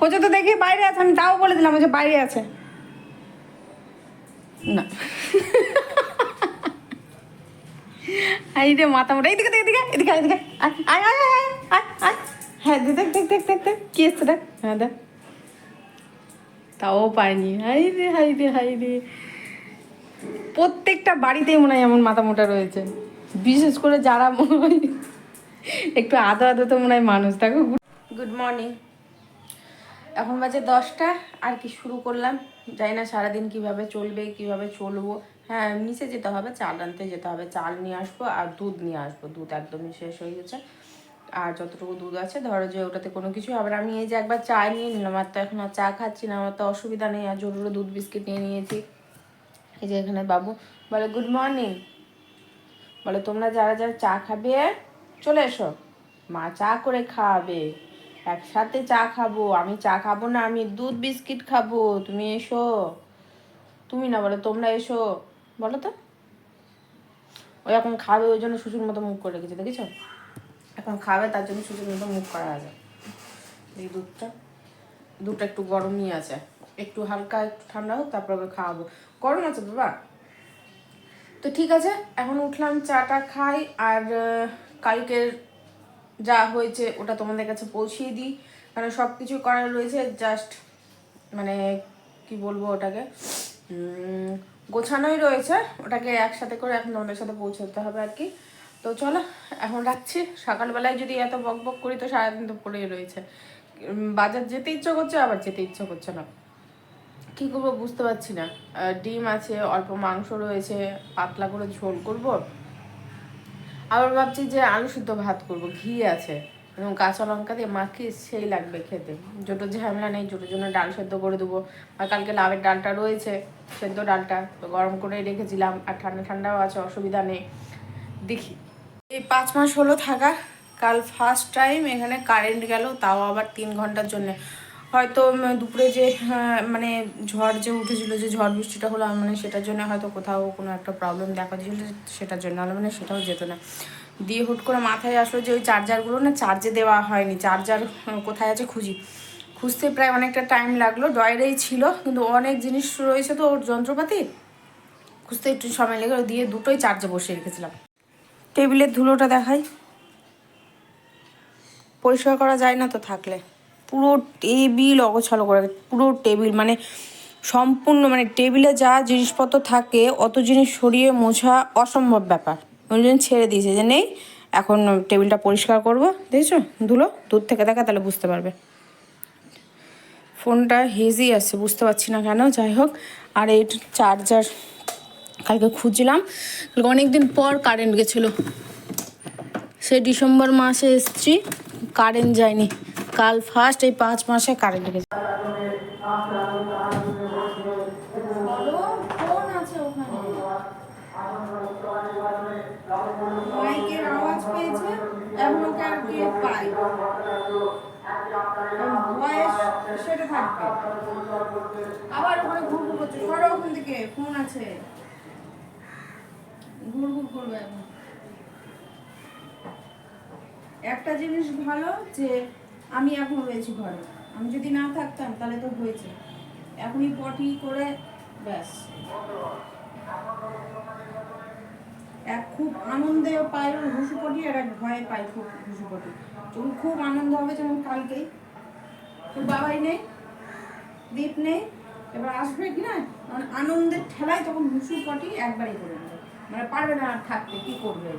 খোঁজো তো দেখি বাইরে আছে, আমি তাও বলে দিলাম যে বাইরে আছে। না এই রে মাথা মোটা, এইদিকে এদিকে এদিকে এদিকে আয় আয় আয় আয় আয় আয়। হ্যাঁ দেখ দেখ দেখ দেখ দেখ কি এসছে দেখ, হ্যাঁ দেখ, তাও পাইনি। হাই রে হাই রে হাই রে, প্রত্যেকটা বাড়িতেই মনে হয় এমন মাথা মোটা রয়েছে, বিশেষ করে যারা মনে হয় একটু আদো আদো তো মনে হয় মানুষ। দেখো গুড মর্নিং, এখন বাজে 10টা। আর কি শুরু করলাম, জানি না সারাদিন কিভাবে চলবে, কিভাবে চলবো। হ্যাঁ নিচে যেতে হবে, চাল আনতে যেতে হবে, চাল নিয়ে আসবো আর দুধ নিয়ে আসবো। দুধ একদমই শেষ হয়ে গেছে, আর যতটুকু দুধ আছে ধরো যে ওটাতে কোনো কিছু। আবার আমি এই যে একবার চা নিয়ে নিলাম, আর তো এখন আর চা খাচ্ছি না, আমার তো অসুবিধা নেই। আর জরুরি দুধ বিস্কিট নিয়ে নিয়েছি। এই যে এখানে বাবু বলে গুড মর্নিং, বলে তোমরা যারা যারা চা খাবে চলে এসো, মা চা করে খাওয়াবে, একসাথে চা খাবো। আমি চা খাবো না, আমি দুধ বিস্কিট খাবো, তুমি এসো। তুমি না, বলে তোমরা এসো, বলো তো। ওই এখন খাবে, ওই জন্য শুশুর মতো মুখ করে রেখেছে, দেখেছো? এখন খাবে তার জন্য শুশুর মতো মুখ করা আছে। এই দুধটা একটু গরমই আছে, একটু হালকা একটু ঠান্ডা হোক তারপর ওকে খাওয়াবো। গরম আছে বাবা। তো ঠিক আছে, এখন উঠলাম, চাটা খাই। আর কালকের যা হয়েছে ওটা তোমাদের কাছে পৌঁছিয়ে দিই, কারণ সব কিছু করার রয়েছে। জাস্ট মানে কি বলবো, ওটাকে গোছানোই রয়েছে, ওটাকে একসাথে করে এখন তোমাদের সাথে পৌঁছাতে হবে আর কি। তো চলো এখন রাখছি। সকালবেলায় যদি এত বক বক করি তো সারাদিন তো পড়েই রয়েছে। বাজার যেতে ইচ্ছা করছে, আবার যেতে ইচ্ছা করছে না, কী করবো বুঝতে পারছি না। ডিম আছে, অল্প মাংস রয়েছে, পাতলা করে ঝোল করব। আবার ভাবছি যে আলু সিদ্ধ ভাত করব, ঘি আছে এবং কাঁচা লঙ্কা দিয়ে মাখিয়ে সেই লাগবে খেতে। জোটোর ঝামেলা নেই, জোটোর জন্য ডাল সেদ্ধ করে দেবো। আর কালকে লাভের ডালটা রয়েছে, সেদ্ধ ডালটা তো গরম করে রেখেছিলাম, আর ঠান্ডা ঠান্ডাও আছে, অসুবিধা নেই। দেখি এই 5 মাস হলো থাকা, কাল ফার্স্ট টাইম এখানে কারেন্ট গেল, তাও আবার 3 ঘন্টার জন্য। হয়তো দুপুরে যে মানে ঝড় যে উঠেছিল, যে ঝড় বৃষ্টিটা হলো, মানে সেটার জন্য হয়তো কোথাও কোনো একটা প্রবলেম দেখা দিয়েছিল, সেটার জন্য হলে মানে সেটাও যেত না। দিয়ে হুট করে মাথায় আসলো যে ওই চার্জারগুলো না চার্জে দেওয়া হয়নি, চার্জার কোথায় আছে খুঁজতে প্রায় অনেকটা টাইম লাগলো। ড্রয়ারেই ছিল, কিন্তু অনেক জিনিস রয়েছে তো ওর যন্ত্রপাতি, খুঁজতে একটু সময় লেগে দিয়ে দুটোই চার্জে বসিয়ে রেখেছিলাম। টেবিলের ধুলোটা দেখাই, পরিষ্কার করা যায় না তো থাকলে। পুরো টেবিল অগোছালো করে, পুরো টেবিল মানে সম্পূর্ণ, মানে টেবিলে যা জিনিসপত্র থাকে অত জিনিস সরিয়ে মোছা অসম্ভব ব্যাপার। ওই জন্য ছেড়ে দিয়েছে যে নেই, এখন টেবিলটা পরিষ্কার করবো। দেখেছো ধুলো, দূর থেকে দেখা তাহলে বুঝতে পারবে। ফোনটা হেজি আছে, বুঝতে পারছি না কেন, যাই হোক। আর এই চার্জার কালকে খুঁজছিলাম, অনেকদিন পর কারেন্ট গেছিলো, সে ডিসেম্বর মাসে এসছি, কারেন্ট যায়নি। কাল ফার্স্ট এই 5 মাসে কারেন্ট গেছে। মাইকের আওয়াজ পেয়েছে, এখন ওকে আর কি পাই ভয়েস সেটা থাকবে। আবার ওখানে ঘুরঘুর করছে, সরো ওখান থেকে, ফোন আছে, ঘুরঘুর করবে এখন। একটা জিনিস ভালো যে আমি এখন রয়েছি ঘরে, আমি যদি না থাকতাম তাহলে তো হয়েছে, এখনই পটি করে ব্যাস। এক খুব আনন্দে পাই হুসুপটি, আর এক ভয়ে পাই খুব হুসুপটি। যখন খুব আনন্দ হবে, যেমন কালকেই তোর বাবাই নেই, দীপ নেই, এবার আসবে কি না, মানে আনন্দের ঠেলায় তখন হুসুপটি একবারই করে দেবে, মানে পারবে না আর থাকতে, কি করবে।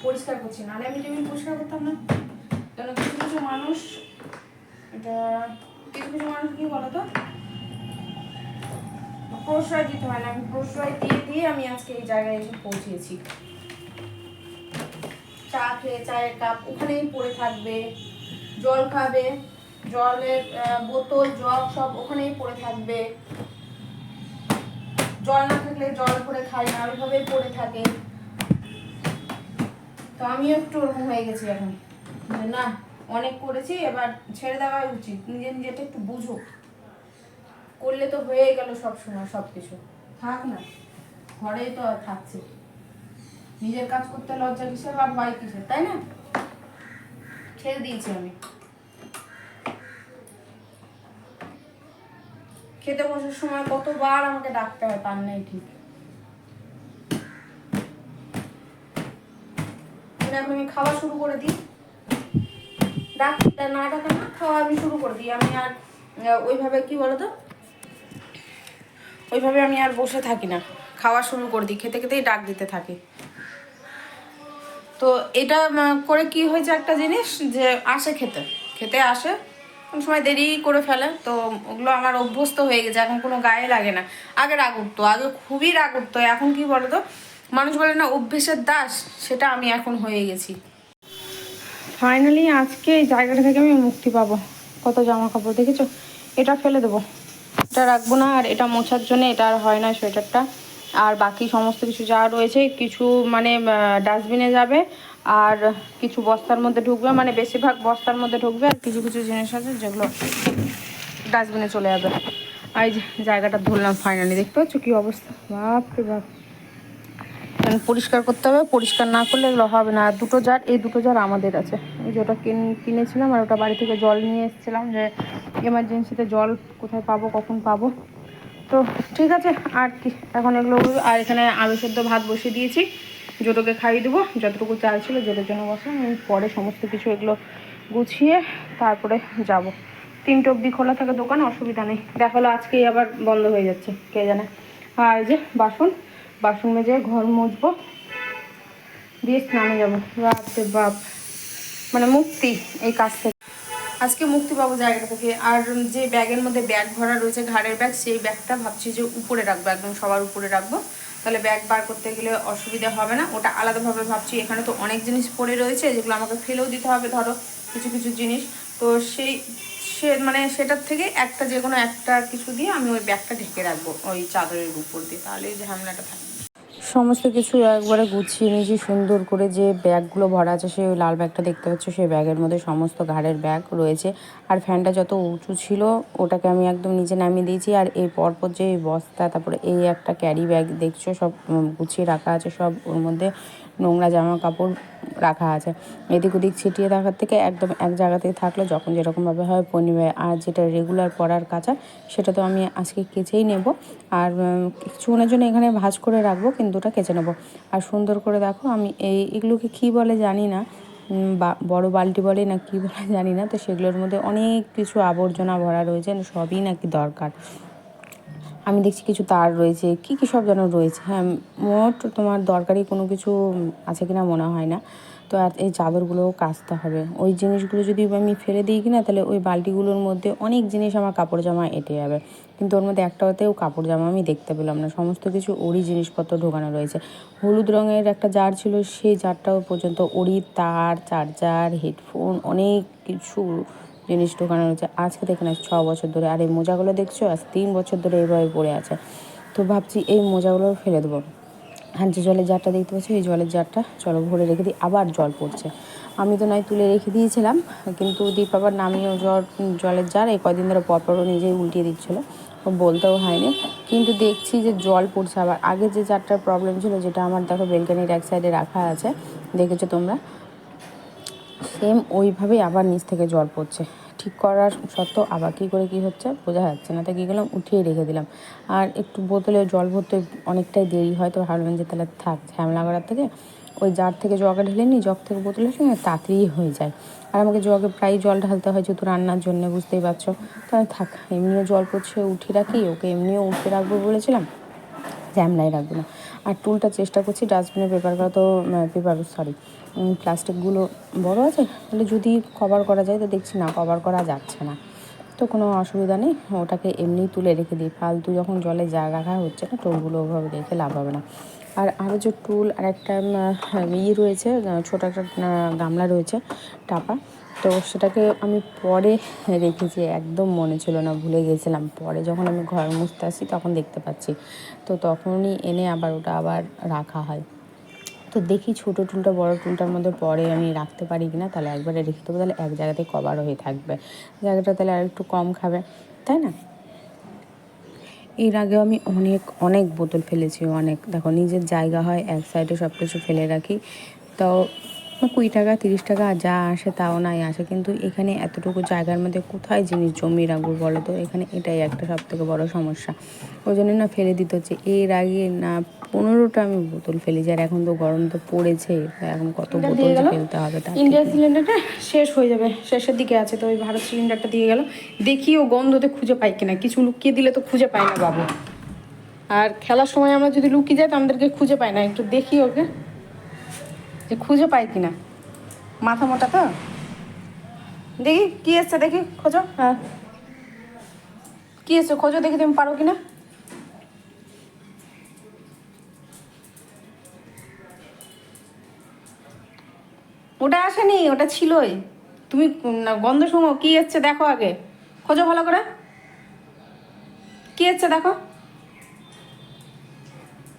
পরিষ্কার করছি, নাহলে আমি টেবিল পরিষ্কার করতাম না। কারণ কিছু কিছু মানুষ, এটা কিছু কিছু মানুষ কি বলতো, প্রশ্রয় দিতে হয় না। আমি প্রশ্রয় দিয়ে দিয়ে আমি আজকে এই জায়গায় এসে পৌঁছেছি। চা খেয়ে চায়ের কাপ ওখানেই পড়ে থাকবে, জল খাবে, জলের বোতল জগ সব ওখানেই পড়ে থাকবে, জল না থাকলে জল করে খাই না, ওইভাবেই পড়ে থাকে। তো আমিও একটু ওরকম হয়ে গেছি এখন, না অনেক করেছি, এবার ছেড়ে দেওয়াই উচিত, নিজে নিজেটা একটু বুঝো, করলে তো হয়ে গেল সব সময় সব কিছু, থাক না ঘরেই তো থাকছে, নিজের কাজ করতে লজ্জা কিসের বা ভয় কিসের, তাই না? ছেড়ে দিয়েছি আমি। খেতে বসার সময় কতবার আমাকে ডাকতে হয় তার নেই ঠিক। আমি খাওয়া শুরু করে দিই, ডাকতে না ডাকা না, খাওয়া আমি শুরু করে দিই। আমি আর ওইভাবে কি বলতো, ওইভাবে আমি আর বসে থাকি না, খাওয়া শুরু করে দিই, খেতে খেতেই ডাক দিতে থাকি। তো এটা করে কি হয়েছে একটা জিনিস, যে আসে খেতে খেতে আসে, কোন সময় দেরি করে ফেলে, তো ওগুলো আমার অভ্যস্ত হয়ে গেছে, এখন কোনো গায়ে লাগে না। আগে রাগ উঠতো, আগে খুবই রাগ উঠতো, এখন কি বলতো, মানুষ বলে না অভ্যেসের দাস, সেটা আমি এখন হয়ে গেছি। ফাইনালি আজকে এই জায়গাটা থেকে আমি মুক্তি পাবো। কত জামা কাপড় দেখেছো, এটা ফেলে দেবো, এটা রাখবো না, আর এটা মোছার জন্য এটা আর হয় না সোয়েটারটা, আর বাকি সমস্ত কিছু যা রয়েছে কিছু মানে ডাস্টবিনে যাবে, আর কিছু বস্তার মধ্যে ঢুকবে, মানে বেশিরভাগ বস্তার মধ্যে ঢুকবে, আর কিছু কিছু জিনিস আছে যেগুলো ডাস্টবিনে চলে যাবে। আর এই যে জায়গাটা ধরলাম ফাইনালি, দেখতে পাচ্ছ কী অবস্থা, বাপরে বাপ। পরিষ্কার করতে হবে, পরিষ্কার না করলে এগুলো হবে না। আর দুটো জার, এই দুটো জার আমাদের আছে, এই যে ওটা কিনেছিলাম, আর ওটা বাড়ি থেকে জল নিয়ে এসেছিলাম, যে এমার্জেন্সিতে জল কোথায় পাবো কখন পাবো। তো ঠিক আছে, আর কি এখন এগুলো। আর এখানে আলু সেদ্ধ ভাত বসিয়ে দিয়েছি, জোটোকে খাইয়ে দেবো, যতটুকু চাল ছিল জোটোর জন্য বসে, আমি পরে সমস্ত কিছু এগুলো গুছিয়ে তারপরে যাব। 3টে অবধি খোলা থাকে দোকান, অসুবিধা নেই। দেখালো আজকেই আবার বন্ধ হয়ে যাচ্ছে কে জানে। আর এই যে বাসন মেজে ঘর মুছবো, দিয়ে স্নানে যাবো। বাপরে বাপ, মানে মুক্তি এই কাজ থেকে, আজকে মুক্তি পাবো জায়গাটা থেকে। আর যে ব্যাগের মধ্যে ব্যাগ ভরা রয়েছে, ঘাড়ের ব্যাগ, সেই ব্যাগটা ভাবছি যে উপরে রাখবো, একদম সবার উপরে রাখবো, তাহলে ব্যাগ বার করতে গেলে অসুবিধা হবে না। ওটা আলাদাভাবে ভাবছি, এখানে তো অনেক জিনিস পড়ে রয়েছে যেগুলো আমাকে ফেলেও দিতে হবে, ধরো কিছু কিছু জিনিস, তো মানে সেটার থেকে একটা যে কোনো একটা কিছু দিয়ে আমি ওই ব্যাগটা ঢেকে রাখবো ওই চাদরের উপর দিয়ে, তাহলে এই ঝামেলাটা থাকে। সমস্ত কিছু একবারে গুছিয়ে নিয়েছি সুন্দর করে। যে ব্যাগগুলো ভরা আছে, সেই লাল ব্যাগটা দেখতে পাচ্ছ, সেই ব্যাগের মধ্যে সমস্ত ঘাড়ের ব্যাগ রয়েছে। আর ফ্যানটা যত উঁচু ছিল ওটাকে আমি একদম নিচে নামিয়ে দিয়েছি। আর এই পরপর যে বস্তা, তারপরে এই একটা ক্যারি ব্যাগ দেখছো, সব গুছিয়ে রাখা আছে, সব ওর মধ্যে নোংরা জামা কাপড় রাখা আছে। এদিক ওদিক ছিটিয়ে রাখার থেকে একদম এক জায়গাতেই থাকলে যখন যেরকমভাবে হয় পরিবে। আর যেটা রেগুলার পরার কাচা, সেটা তো আমি আজকে কেচেই নেব, আর কিছুক্ষণের জন্য এখানে ভাঁজ করে রাখবো, কিন্তু ওটা কেচে নেবো। আর সুন্দর করে দেখো, আমি এগুলোকে কী বলে জানি না, বড় বালতি বলে না কী বলে জানি না, তো সেগুলোর মধ্যে অনেক কিছু আবর্জনা ভরা রয়েছে, সবই নাকি দরকার। আমি দেখছি কিছু তার রয়েছে, কী কী সব যেন রয়েছে। হ্যাঁ, মোট তোমার দরকারি কোনো কিছু আছে কিনা মনে হয় না। তো আর এই চাদরগুলোও কাচতে হবে। ওই জিনিসগুলো যদি আমি ফেলে দিই কিনা, তাহলে ওই বালতিগুলোর মধ্যে অনেক জিনিস আমার কাপড় জামা এঁটে যাবে, কিন্তু ওর মধ্যে একটাতেও কাপড় জামা আমি দেখতে পেলাম না। সমস্ত কিছু ওরই জিনিসপত্র ঢোকানো রয়েছে। হলুদ রঙের একটা জার ছিল, সেই জারটাও পর্যন্ত ওরই তার, চার্জার, হেডফোন, অনেক কিছু জিনিস ঢোকানো রয়েছে। আজকে দেখে না 6 বছর ধরে। আর এই মোজাগুলো দেখছো, আজ 3 বছর ধরে এইভাবে পড়ে আছে। তো ভাবছি এই মোজাগুলো ফেলে দেবো। আর যে জলের জারটা দেখতে পাচ্ছি, এই জলের জারটা চলো ভরে রেখে দিই, আবার জল পড়ছে। আমি তো নয় তুলে রেখে দিয়েছিলাম, কিন্তু দীপ আবার নামিয়েও জলের জার এই কদিন ধরে পরপরও নিজেই উল্টিয়ে দিচ্ছিলো, বলতেও হয়নি। কিন্তু দেখছি যে জল পড়ছে আবার। আগে যে জারটার প্রবলেম ছিল, যেটা আমার দেখো বেলকানির এক সাইডে রাখা আছে, দেখেছো তোমরা, সেম ওইভাবেই আবার নিচ থেকে জল পড়ছে। ঠিক করার সত্ত্বেও আবার কী করে কী হচ্ছে বোঝা যাচ্ছে না, তাই কী করলাম, উঠিয়ে রেখে দিলাম। আর একটু বোতলে জল ভরতে অনেকটাই দেরি হয়, তো ভাবলাম যে তাহলে থাক, ঝামেলা করার থেকে ওই জার থেকে জগে ঢেলে নিই, জগ থেকে বোতলে ঢেলে তাড়াতাড়ি হয়ে যায়। আর আমাকে জগে প্রায় জল ঢালতে হয়, যেহেতু রান্নার জন্য, বুঝতেই পারছো। তাহলে থাক, এমনিও জল পড়ছে, উঠিয়ে রাখি, ওকে এমনিও উঠে রাখবো বলেছিলাম, ঝামেলাই রাখবো না। আর টুলটা চেষ্টা করছি ডাস্টবিনে প্লাস্টিকগুলো বড় আছে, তাহলে যদি কভার করা যায়, তো দেখছি না কভার করা যাচ্ছে না। তো কোনো অসুবিধা নেই, ওটাকে এমনিই তুলে রেখে দিই। ফালতু যখন জলে রাখা হচ্ছে না, টুলগুলো ওভাবে রেখে লাভ হবে না। আর আরও যে টুল আর একটা রয়েছে, ছোটো একটা গামলা রয়েছে, টাপা, তো সেটাকে আমি পরে রেখেছি, একদম মনে ছিল না, ভুলে গেছিলাম। পরে যখন আমি ঘর মুছতে আসি তখন দেখতে পাচ্ছি, তো তখনই এনে আবার ওটা আবার রাখা হয়। তো দেখি ছোটো টুলটা বড় টুলটার মধ্যে পরে আমি রাখতে পারি কিনা, তাহলে একবারে রেখে দেবো, তাহলে এক জায়গাতে কভার হয়ে থাকবে, জায়গাটা তাহলে আর একটু কম খাবে, তাই না? এর আগেও আমি অনেক অনেক বোতল ফেলেছি, অনেক। দেখো নিজের জায়গা হয়, এক সাইডে সব কিছু ফেলে রাখি, তাও 20 টাকা 30 টাকা যা আসে তাও নাই আসে, কিন্তু এখানে এতটুকু জায়গার মধ্যে কোথায় জিনিস জমিয়ে রাখবো বলো তো? এখানে এটাই একটা সব থেকে বড়ো সমস্যা, ওই জন্য না ফেলে দিতে হচ্ছে। এর আগে না 15টা আমি বোতল ফেলেছি, আর এখন তো গরম তো পড়েছে, এখন কত বোতল ফেলতে হবে। ইন্ডিয়ান সিলিন্ডারটা শেষ হয়ে যাবে, শেষের দিকে আছে, তো ওই ভারত সিলিন্ডারটা দিয়ে গেল, দেখি ও গন্ধতে খুঁজে পাই কিনা, কিছু লুকিয়ে দিলে তো খুঁজে পাই না বাবু। আর খেলার সময় আমরা যদি লুকিয়ে যাই তো আমাদেরকে খুঁজে পাই না, একটু দেখি ওকে যে খুঁজে পাই কিনা। মাথা মোটা তো, দেখি কি এসছে, দেখি খোঁজো। হ্যাঁ, কি এসছে খোঁজো, দেখি তুমি পারো কিনা। ওটা আসেনি, ওটা ছিলই। তুমি গন্ধ শুনো, কি এসছে দেখো, আগে খোঁজো ভালো করে, কি এসছে দেখো।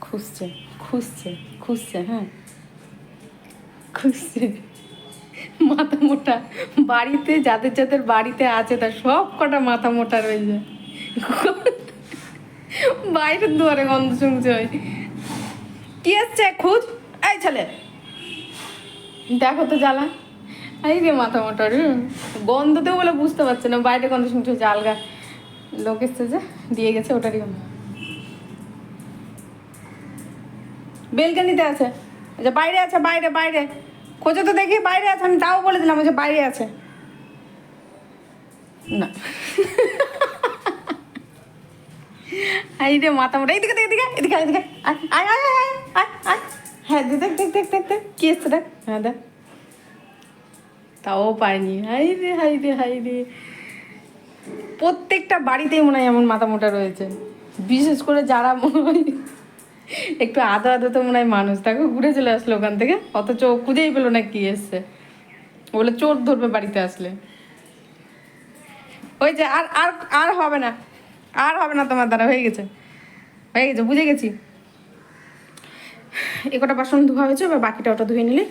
খুঁজছে খুঁজছে খুঁজছে, হ্যাঁ খুঁজছে। মাথা মোটা বাড়িতে, যাদের যাদের বাড়িতে আছে তার সব কটা মাথা মোটা রয়েছে, বাইরের দুয়ারে গন্ধ শুনছে। ওই কি এসছে খুঁজ, এই ছেলে দেখো তো জ্বালা। এই রে মাথা মোটা রে, গন্ধতে বলে বুঝতে পারছে না, বাইরে গন্ধ শুনছে, জালগা লোক এসছে যে দিয়ে গেছে ওটারই গন্ধ। বেলকানিতে আছে, যে বাইরে আছে, বাইরে বাইরে খোঁজো তো দেখি, বাইরে আছে, আমি তাও বলে দিলাম যে বাইরে আছে। না এই রে মাথা মোটা, এইদিকে এদিকে এদিকে এদিকে আয় আয় আয় আয় আয় আয়। হ্যাঁ দেখ দেখ দেখ দেখ দেখ দেখ কি এসছে দেখ, হ্যাঁ দেখ, তাও পাইনি। হাই রে হাই রে হাই রে, প্রত্যেকটা বাড়িতেই মনে হয় এমন মাথা মোটা রয়েছে, বিশেষ করে যারা মনে হয় একটু আদো আদো তো মনে হয় মানুষ, তাকে ঘুরে চলে আসলো ওখান থেকে, অথচ খুঁজেই পেলো না কি এসছে, বলে চোর ধরবে বাড়িতে আসলে। ওই যে আর আর আর হবে না, আর হবে না তোমার দ্বারা, হয়ে গেছে হয়ে গেছে, বুঝে গেছি। এ কটা বাসন ধোয়া হয়েছে, এবার বাকিটা ওটা ধুয়ে নিলে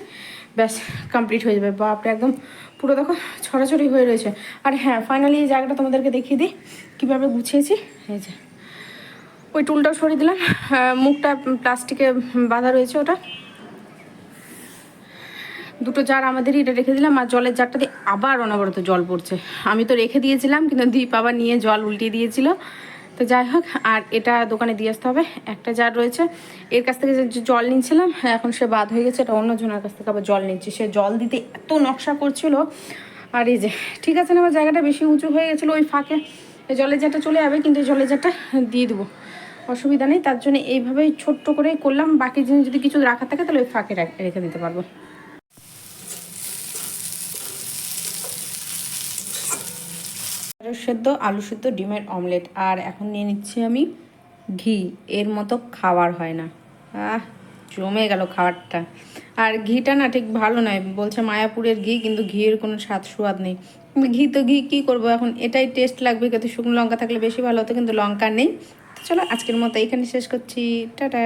ব্যাস কমপ্লিট হয়ে যাবে। বাপরে একদম পুরো দেখো ছড়াছড়ি হয়ে রয়েছে। আর হ্যাঁ, ফাইনালি এই জায়গাটা তোমাদেরকে দেখিয়ে দিই কীভাবে গুছিয়েছি। এই যে ওই টুলটাও সরিয়ে দিলাম, মুখটা প্লাস্টিকে বাঁধা রয়েছে, ওটা দুটো জার আমাদেরই, এটা রেখে দিলাম। আর জলের জারটা দিয়ে আবার অনবরত জল পড়ছে, আমি তো রেখে দিয়েছিলাম কিন্তু দীপ আবার নিয়ে জল উল্টিয়ে দিয়েছিল। তো যাই হোক, আর এটা দোকানে দিয়ে আসতে হবে। একটা জার রয়েছে, এর কাছ থেকে যে জল নিচ্ছিলাম এখন সে বাদ হয়ে গেছে, এটা অন্যজনের কাছ থেকে আবার জল নিচ্ছি। সে জল দিতে এত নকশা করছিল, আর এই যে ঠিক আছে না, আমার জায়গাটা বেশি উঁচু হয়ে গেছিলো, ওই ফাঁকে এই জলের জারটা চলে যাবে, কিন্তু এই জলের জারটা দিয়ে দেবো, অসুবিধা নেই। তার জন্য এইভাবেই ছোট্ট করে করলাম, বাকি জিনিস যদি কিছু রাখা থাকে তাহলে ওই ফাঁকে রেখে দিতে পারবো। সেদ্ধ, আলু সেদ্ধ, ডিমের অমলেট, আর এখন নিয়ে নিচ্ছি আমি ঘি। এর মতো খাবার হয় না, জমে গেল খাবারটা। আর ঘিটা না ঠিক ভালো নয়, বলছে মায়াপুরের ঘি, কিন্তু ঘিয়ের কোনো স্বাদ সুয়াদ নেই। ঘি তো ঘি, কী করবো এখন, এটাই টেস্ট লাগবে, কিন্তু শুকনো লঙ্কা থাকলে বেশি ভালো হতো, কিন্তু লঙ্কা নেই। তো চলো আজকের মতো এখানে শেষ করছি, টাটা।